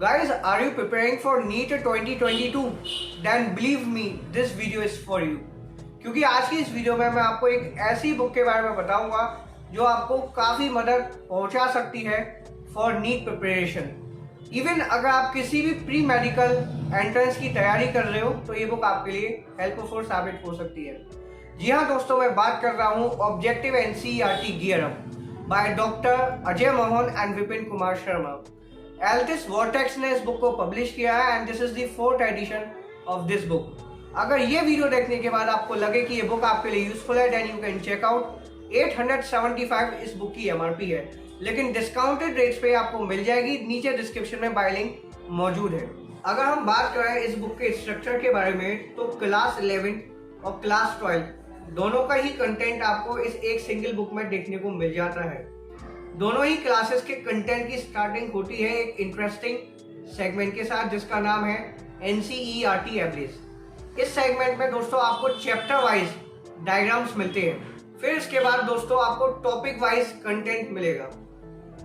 Guys, are you preparing for NEET 2022? Then believe me, this video is for you. क्योंकि आज की इस video में मैं आपको एक ऐसी बुक के बारे में बताऊंगा जो आपको काफ़ी मदद पहुंचा सकती है फॉर नीट प्रिपरेशन। इवन अगर आप किसी भी प्री मेडिकल एंट्रेंस की तैयारी कर रहे हो तो ये बुक आपके लिए हेल्पफुल साबित हो सकती है। जी हाँ दोस्तों, मैं बात कर रहा हूँ objective NCERT gear up by doctor Ajay Mohan and Vipin Kumar Sharma. एल्टिस वॉर्टेक्स ने इस बुक को पब्लिश किया है and this is the 4th edition of this book. अगर ये वीडियो देखने के बाद आपको लगे कि ये बुक आपके लिए यूजफुल है then you can check out. 875 इस बुक की एमआरपी है, लेकिन डिस्काउंटेड रेट्स पे आपको मिल जाएगी। नीचे डिस्क्रिप्शन में बाय लिंक मौजूद है। अगर हम बात करें इस बुक के स्ट्रक्चर के बारे में तो क्लास 11 और क्लास 12 दोनों का ही कंटेंट आपको इस एक सिंगल बुक में देखने को मिल जाता है। दोनों ही क्लासेस के कंटेंट की स्टार्टिंग होती है एक इंटरेस्टिंग सेगमेंट के साथ जिसका नाम है एनसीईआरटी एवरेज। इस सेगमेंट में दोस्तों आपको चैप्टर वाइज डायग्राम्स मिलते हैं। फिर इसके बाद दोस्तों आपको टॉपिक वाइज कंटेंट मिलेगा।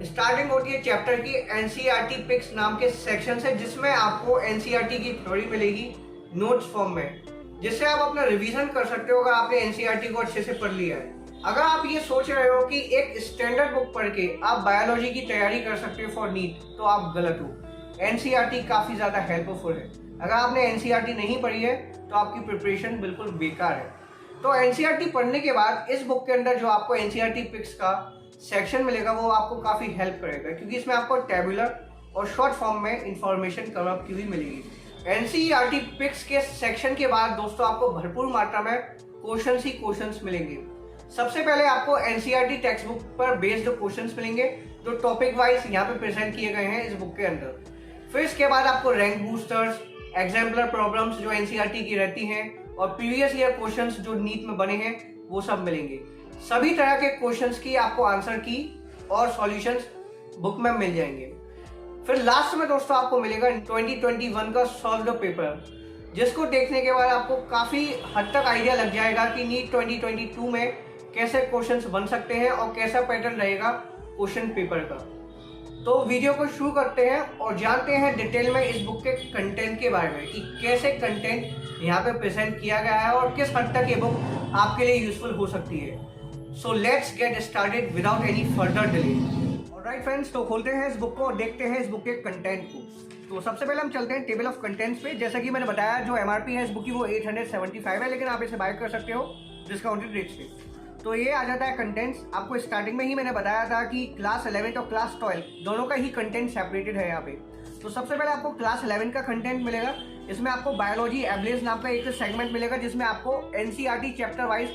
स्टार्टिंग होती है चैप्टर की एनसीईआरटी पिक्स नाम के सेक्शन से, जिसमें आपको एनसीईआरटी की थ्योरी मिलेगी नोट्स फॉर्म में, जिससे आप अपना रिवीजन कर सकते हो अगर आपने एनसीईआरटी को अच्छे से पढ़ लिया है। अगर आप ये सोच रहे हो कि एक स्टैंडर्ड बुक पढ़ के आप बायोलॉजी की तैयारी कर सकते हो फॉर नीट, तो आप गलत हो। एनसीईआरटी काफी ज्यादा हेल्पफुल है। अगर आपने एनसीईआरटी नहीं पढ़ी है तो आपकी प्रिपरेशन बिल्कुल बेकार है। तो एनसीईआरटी पढ़ने के बाद इस बुक के अंदर जो आपको एनसीईआरटी पिक्स का सेक्शन मिलेगा वो आपको काफी हेल्प करेगा, क्योंकि इसमें आपको टेबुलर और शॉर्ट फॉर्म में इंफॉर्मेशन कवर अप की हुई मिलेगी। एनसीईआरटी पिक्स के सेक्शन के बाद दोस्तों आपको भरपूर मात्रा में क्वेश्चंस ही क्वेश्चंस मिलेंगे। सबसे पहले आपको एनसीईआरटी टेक्स्ट बुक पर बेस्ड क्वेश्चंस मिलेंगे जो टॉपिक वाइज यहाँ पे प्रेजेंट किए गए हैं इस बुक के अंदर। फिर इसके बाद आपको रैंक बूस्टर्स, एग्जाम्पलर प्रॉब्लम्स जो एनसीईआरटी की रहती हैं और प्रीवियस ईयर क्वेश्चंस जो नीट में बने हैं वो सब मिलेंगे। सभी तरह के क्वेश्चंस की आपको आंसर की और सॉल्यूशंस बुक में मिल जाएंगे। फिर लास्ट में दोस्तों आपको मिलेगा 2021 का सॉल्व्ड पेपर, जिसको देखने के बाद आपको काफी हद तक आइडिया लग जाएगा कि नीट 2022 में कैसे क्वेश्चंस बन सकते हैं और कैसा पैटर्न रहेगा क्वेश्चन पेपर का। तो वीडियो को शुरू करते हैं और जानते हैं डिटेल में इस बुक के कंटेंट के बारे में कि कैसे कंटेंट यहाँ पे प्रेजेंट किया गया है और किस हद तक ये बुक आपके लिए यूजफुल हो सकती है। So let's get started without any further delay. Alright friends, तो खोलते हैं इस बुक को और देखते हैं इस बुक के कंटेंट को। तो सबसे पहले हम चलते हैं टेबल ऑफ कंटेंट्स पे। जैसा कि मैंने बताया जो एमआरपी है इस बुक की वो 875 है, लेकिन आप इसे बाय कर सकते हो डिस्काउंटेड रेट्स पे। तो ये आ जाता है कंटेंट्स। आपको स्टार्टिंग में ही मैंने बताया था कि क्लास 11 और क्लास 12 दोनों का ही कंटेंट सेपरेटेड है यहाँ पे। तो सबसे पहले आपको क्लास 11 का कंटेंट मिलेगा। इसमें आपको बायोलॉजी एवरेज नाम का एक सेगमेंट मिलेगा जिसमें आपको NCERT chapter wise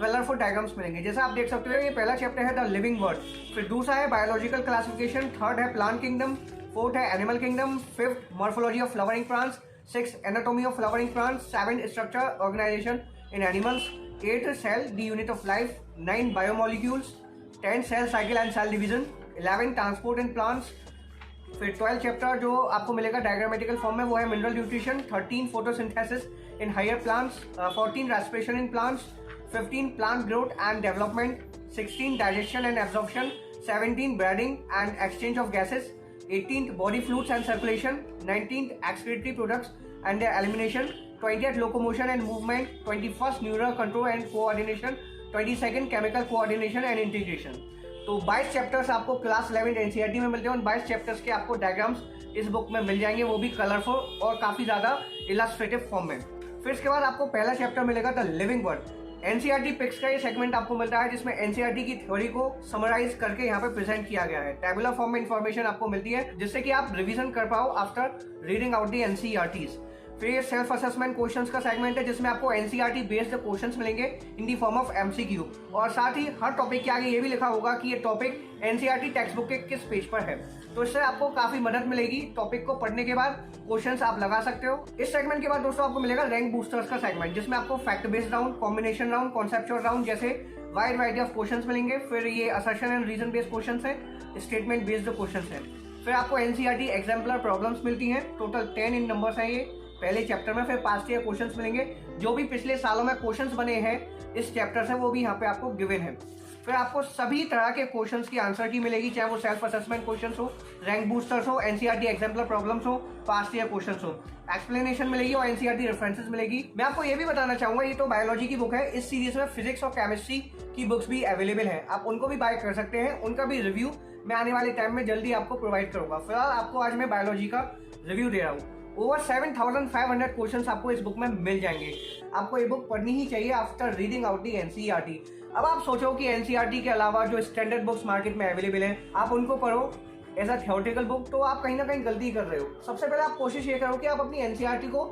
colourful diagrams मिलेंगे। जैसा आप देख सकते हो ये पहला चैप्टर है द लिविंग वर्ल्ड, फिर दूसरा है बायोलॉजिकल क्लासिफिकेशन, थर्ड है प्लांट किंगडम, फोर्थ है animal kingdom, fifth morphology of flowering plants, sixth anatomy of flowering plants, seventh structure organisation in animals, 8th cell the unit of life, 9 biomolecules, 10 cell cycle and cell division, 11 transport in plants। फिर 12 chapter जो आपको मिलेगा diagrammatical form में वो है mineral nutrition, 13 photosynthesis in higher plants, 14 respiration in plants, 15 plant growth and development, 16 digestion and absorption, 17 breathing and exchange of gases, 18th body fluids and circulation, 19th excretory products and their elimination, 20th locomotion and movement, 21st neural control and coordination, 22nd chemical coordination and integration। तो 22 chapters आपको class 11 NCERT में मिलते हैं और 22 chapters के आपको diagrams इस book में मिल जाएंगे, वो भी कलरफुल और काफी ज्यादा इलस्ट्रेटिव फॉर्म में। फिर इसके बाद आपको पहला चैप्टर मिलेगा the living world. NCERT pics का ये सेगमेंट आपको मिलता है जिसमें एनसीईआरटी की थ्योरी को समराइज करके यहाँ पे प्रेजेंट किया गया है। टेबुलर फॉर्म में इंफॉर्मेशन आपको मिलती है जिससे कि आप रिवीजन कर पाओ after reading out the NCERTs. फिर ये सेल्फ असेसमेंट क्वेश्चंस का सेगमेंट है जिसमें आपको एनसीईआरटी बेस्ड क्वेश्चंस मिलेंगे इन दी फॉर्म ऑफ एमसीक्यू, और साथ ही हर टॉपिक के आगे ये भी लिखा होगा कि ये टॉपिक एनसीईआरटी टेक्स्ट बुक के किस पेज पर है। तो इससे आपको काफी मदद मिलेगी। टॉपिक को पढ़ने के बाद क्वेश्चंस आप लगा सकते हो। इस सेगमेंट के बाद दोस्तों आपको मिलेगा रैंक बूस्टर्स का सेगमेंट जिसमें आपको fact based round, combination round, conceptual round जैसे वाइड वैरायटी ऑफ क्वेश्चंस मिलेंगे। फिर ये assertion and reason based questions है, स्टेटमेंट बेस्ड क्वेश्चंस है। फिर आपको एनसीईआरटी एग्जाम्पलर प्रॉब्लम्स मिलती हैं, टोटल 10 इन नंबर्स हैं ये पहले चैप्टर में। फिर पास्ट ईयर क्वेश्चंस मिलेंगे, जो भी पिछले सालों में क्वेश्चंस बने हैं इस चैप्टर से वो भी यहाँ पे आपको गिवन है। फिर आपको सभी तरह के क्वेश्चंस की आंसर की मिलेगी, चाहे वो सेल्फ असेसमेंट क्वेश्चंस हो, रैंक बूस्टर्स हो, एनसीईआरटी एग्जाम्पलर प्रॉब्लम्स हो, पास्ट ईयर क्वेश्चंस हो, एक्सप्लेनेशन मिलेगी और एनसीईआरटी रेफरेंसेस मिलेगी। मैं आपको ये भी बताना चाहूंगा, ये तो बायोलॉजी की बुक है, इस सीरीज में फिजिक्स और केमिस्ट्री की बुक्स भी अवेलेबल है, आप उनको भी बाय कर सकते हैं। उनका भी रिव्यू मैं आने वाले टाइम में जल्दी आपको प्रोवाइड करूंगा। फिलहाल आपको आज मैं बायोलॉजी का रिव्यू दे रहा हूँ। ओवर 7,500 क्वेश्चंस आपको इस बुक में मिल जाएंगे। आपको ये बुक पढ़नी ही चाहिए after reading out the NCERT. अब आप सोचो कि एनसीईआरटी के अलावा जो स्टैंडर्ड बुक्स मार्केट में अवेलेबल हैं, आप उनको पढ़ो एज अ थ्योरेटिकल बुक, तो आप कहीं ना कहीं गलती कर रहे हो। सबसे पहले आप कोशिश ये करो कि आप अपनी एनसीईआरटी को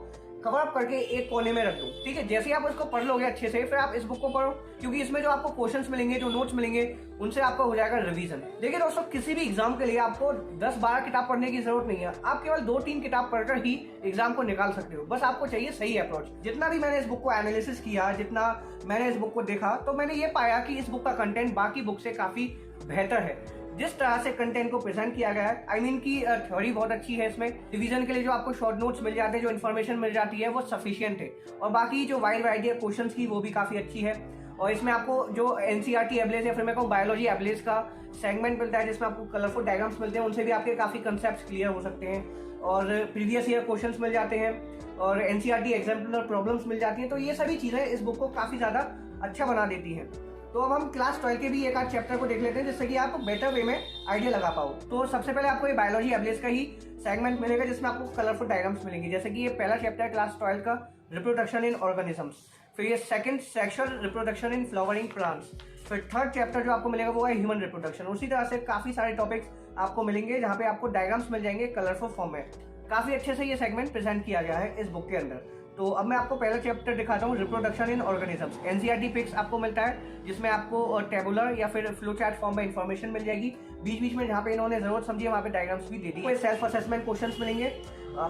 कवर अप करके एक कोने में रख दो, ठीक है। जैसे ही आप उसको पढ़ लोगे अच्छे से, फिर आप इस बुक को पढ़ो, क्योंकि इसमें जो आपको क्वेश्चंस मिलेंगे, जो नोट्स मिलेंगे, उनसे आपका हो जाएगा रिवीजन। देखिए दोस्तों, किसी भी एग्जाम के लिए आपको 10-12 किताब पढ़ने की जरूरत नहीं है। आप केवल 2-3 किताब पढ़कर ही एग्जाम को निकाल सकते हो। बस आपको चाहिए सही अप्रोच। जितना भी मैंने इस बुक को एनालिसिस किया, जितना मैंने इस बुक को देखा, तो मैंने ये पाया कि इस बुक का कंटेंट बाकी बुक से काफी बेहतर है। जिस तरह से कंटेंट को प्रेजेंट किया गया है, आई मीन की थ्योरी बहुत अच्छी है इसमें। रिवीजन के लिए जो आपको शॉर्ट नोट्स मिल जाते हैं, जो इन्फॉर्मेशन मिल जाती है, वो सफिशिएंट है। और बाकी जो वाइड वैरायटी है क्वेश्चंस की, वो भी काफी अच्छी है। और इसमें आपको जो एनसीईआरटी एबलेस या फिर मैं कहूँ बायोलॉजी एबलेस का सेगमेंट मिलता है, जिसमें आपको कलरफुल डायग्राम्स मिलते हैं, उनसे भी आपके काफी कंसेप्ट क्लियर हो सकते हैं। और प्रीवियस ईयर क्वेश्चंस मिल जाते हैं, और एनसीईआरटी एग्जाम्पलर प्रॉब्लम्स मिल जाती हैं। तो ये सभी चीजें इस बुक को काफी ज्यादा अच्छा बना देती हैं। तो अब हम क्लास 12 के भी एक आध चैप्टर को देख लेते हैं, जिससे कि आप बेटर वे में आइडिया लगा पाओ। तो सबसे पहले आपको ये बायोलॉजी एबलेस का ही सेगमेंट मिलेगा, जिसमें आपको कलरफुल डायग्राम्स मिलेंगे। जैसे कि ये पहला चैप्टर है क्लास 12 का, रिप्रोडक्शन इन ऑर्गेनिजम्स। फिर ये second sexual reproduction in flowering plants. फिर थर्ड चैप्टर जो आपको मिलेगा वो है ह्यूमन रिप्रोडक्शन। उसी तरह से काफी सारे टॉपिक्स आपको मिलेंगे, जहाँ पे आपको डायग्राम्स मिल जाएंगे कलरफुल फॉर्म में। काफी अच्छे से ये सेगमेंट प्रेजेंट किया गया है इस बुक के अंदर। तो अब मैं आपको पहला चैप्टर दिखाता हूँ, reproduction in organisms. NCERT pics आपको मिलता है, जिसमें आपको टेबुलर या फिर फ्लो चार्ट फॉर्म में इंफॉर्मेशन मिल जाएगी। बीच बीच में जहाँ पे इन्होंने जरूरत समझी है, वहाँ पे डायग्राम्स भी दे दी। सेल्फ असेसमेंट क्वेश्चंस मिलेंगे।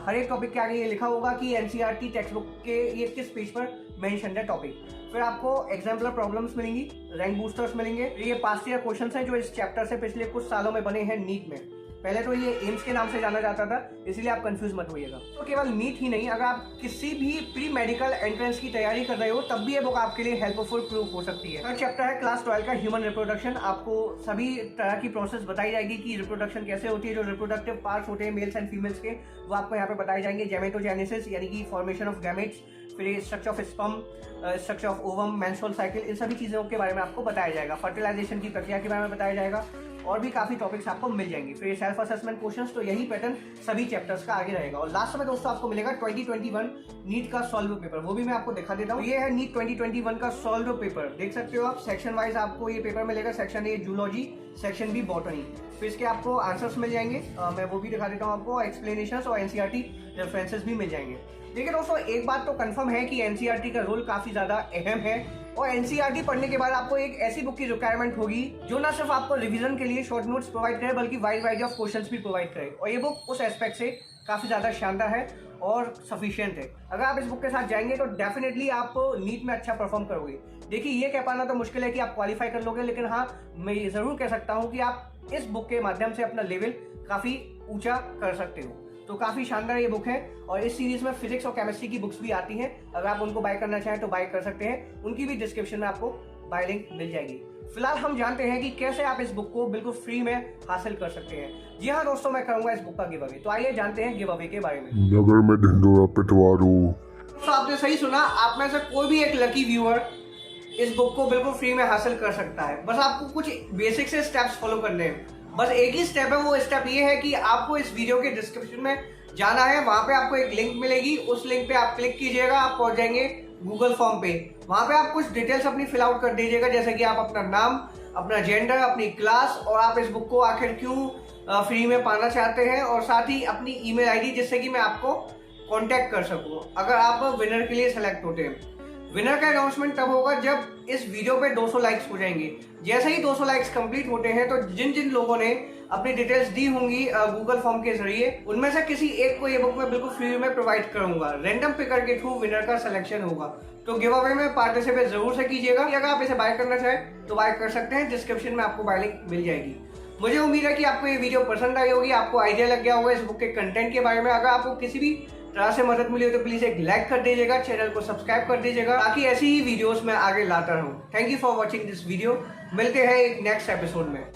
हर एक टॉपिक के आगे ये लिखा होगा कि एनसीईआरटी टेक्स्ट बुक के ये किस पेज पर मेंशन है टॉपिक। फिर आपको एग्जाम्पलर प्रॉब्लम्स मिलेंगी, रैंक बूस्टर्स मिलेंगे। ये पास्ट ईयर क्वेश्चंस हैं जो इस चैप्टर से पिछले कुछ सालों में बने हैं नीट में। पहले तो ये एम्स के नाम से जाना जाता था, इसलिए आप कंफ्यूज मत होइएगा। तो केवल नीट ही नहीं, अगर आप किसी भी प्री मेडिकल एंट्रेंस की तैयारी कर रहे हो, तब भी ये बुक आपके लिए हेल्पफुल प्रूफ हो सकती है। थर्ड चैप्टर है क्लास 12 का ह्यूमन रिप्रोडक्शन। आपको सभी तरह की प्रोसेस बताई जाएगी कि रिप्रोडक्शन कैसे होती है। जो रिप्रोडक्टिव पार्ट्स होते हैं मेल्स एंड फीमेल्स के, वो आपको यहाँ पे बताए जाएंगे। गैमेटोजेनेसिस यानी कि फॉर्मेशन ऑफ गैमेट्स, फिर structure of sperm, structure of ovum, menstrual cycle, इन सभी चीज़ों के बारे में आपको बताया जाएगा। फर्टिलाइजेशन की प्रक्रिया के बारे में बताया जाएगा, और भी काफी टॉपिक्स आपको मिल जाएंगे। फिर सेल्फ असेसमेंट क्वेश्चंस, तो यही पैटर्न सभी चैप्टर्स का आगे रहेगा। और लास्ट में दोस्तों आपको मिलेगा 2021 नीट का सॉल्व पेपर, वो भी मैं आपको दिखा देता हूँ। ये है नीट 2021 का सॉल्व पेपर, देख सकते हो आप। सेक्शन वाइज आपको ये पेपर मिलेगा। Section A zoology, section B botany. फिर इसके आपको आंसर्स मिल जाएंगे, मैं वो भी दिखा देता हूँ आपको। एक्सप्लेनेशंस और एनसीईआरटी रेफरेंसेस भी मिल जाएंगे। देखिए दोस्तों, एक बात तो कंफर्म है कि एनसीईआरटी का रोल काफी ज्यादा अहम है। और एनसीईआरटी पढ़ने के बाद आपको एक ऐसी बुक की रिक्वायरमेंट होगी जो ना सिर्फ आपको रिवीजन के लिए शॉर्ट नोट्स प्रोवाइड करे, बल्कि वाइड वैरायटी ऑफ क्वेश्चंस भी प्रोवाइड करे। और ये बुक उस एस्पेक्ट से काफी ज्यादा शानदार है और सफिशिएंट है। अगर आप इस बुक के साथ जाएंगे तो डेफिनेटली आप नीट में अच्छा परफॉर्म करोगे। देखिए, ये कह पाना तो मुश्किल है कि आप क्वालिफाई कर लोगे, लेकिन हाँ, मैं ये जरूर कह सकता हूँ कि आप इस बुक के माध्यम से अपना लेवल काफी ऊंचा कर सकते हो। तो काफी शानदार ये बुक है। और इस सीरीज में फिजिक्स और केमिस्ट्री की बुक्स भी आती हैं, अगर आप उनको बाय करना चाहें तो बाय कर सकते हैं। उनकी भी डिस्क्रिप्शन में आपको बाय लिंक मिल जाएगी। फिलहाल हम जानते हैं कि कैसे आप इस बुक को बिल्कुल फ्री में हासिल कर सकते हैं। जी हाँ दोस्तों, मैं करूंगा इस बुक का गिव अवे। तो आइए जानते हैं गिव अवे के बारे में। अगर मैं ढिंडोरा पिटवा दूं, तो आपने सही सुना, आप में से कोई भी एक लकी व्यूअर इस बुक को बिल्कुल फ्री में हासिल कर सकता है। बस आपको कुछ बेसिक से स्टेप्स फॉलो करने हैं। बस एक ही स्टेप है, वो स्टेप ये है कि आपको इस वीडियो के डिस्क्रिप्शन में जाना है। वहां पे आपको एक लिंक मिलेगी, उस लिंक पे आप क्लिक कीजिएगा, आप पहुंच जाएंगे गूगल फॉर्म पे। वहां पे आप कुछ डिटेल्स अपनी फिल आउट कर दीजिएगा, जैसे कि आप अपना नाम, अपना जेंडर, अपनी क्लास, और आप इस बुक को आखिर क्यों फ्री में पाना चाहते हैं, और साथ ही अपनी ईमेल आईडी, जिससे कि मैं आपको कांटेक्ट कर सकूं अगर आप विनर के लिए सेलेक्ट होते हैं। विनर का अनाउंसमेंट तब होगा जब इस वीडियो पे 200 लाइक्स हो जाएंगे। जैसे ही 200 लाइक्स कंप्लीट होते हैं, तो जिन जिन लोगों ने अपनी डिटेल्स दी होंगी गूगल फॉर्म के जरिए, उनमें से किसी एक को ये बुक मैं बिल्कुल फ्री में प्रोवाइड करूंगा। रैंडम पिकर के थ्रू विनर का सिलेक्शन होगा। तो गिव अवे में पार्टिसिपेट जरूर से कीजिएगा। अगर आप इसे बाय करना चाहें तो बाय कर सकते हैं, डिस्क्रिप्शन में आपको बाय लिंक मिल जाएगी। मुझे उम्मीद है कि आपको ये वीडियो पसंद आई होगी, आपको आइडिया लग गया होगा इस बुक के कंटेंट के बारे में। अगर आपको किसी भी तरह से मदद मिली हो तो प्लीज एक लाइक कर दीजिएगा, चैनल को सब्सक्राइब कर दीजिएगा ताकि ऐसी ही वीडियोस मैं आगे लाता रहूं। Thank you for watching this video. मिलते हैं एक नेक्स्ट एपिसोड में।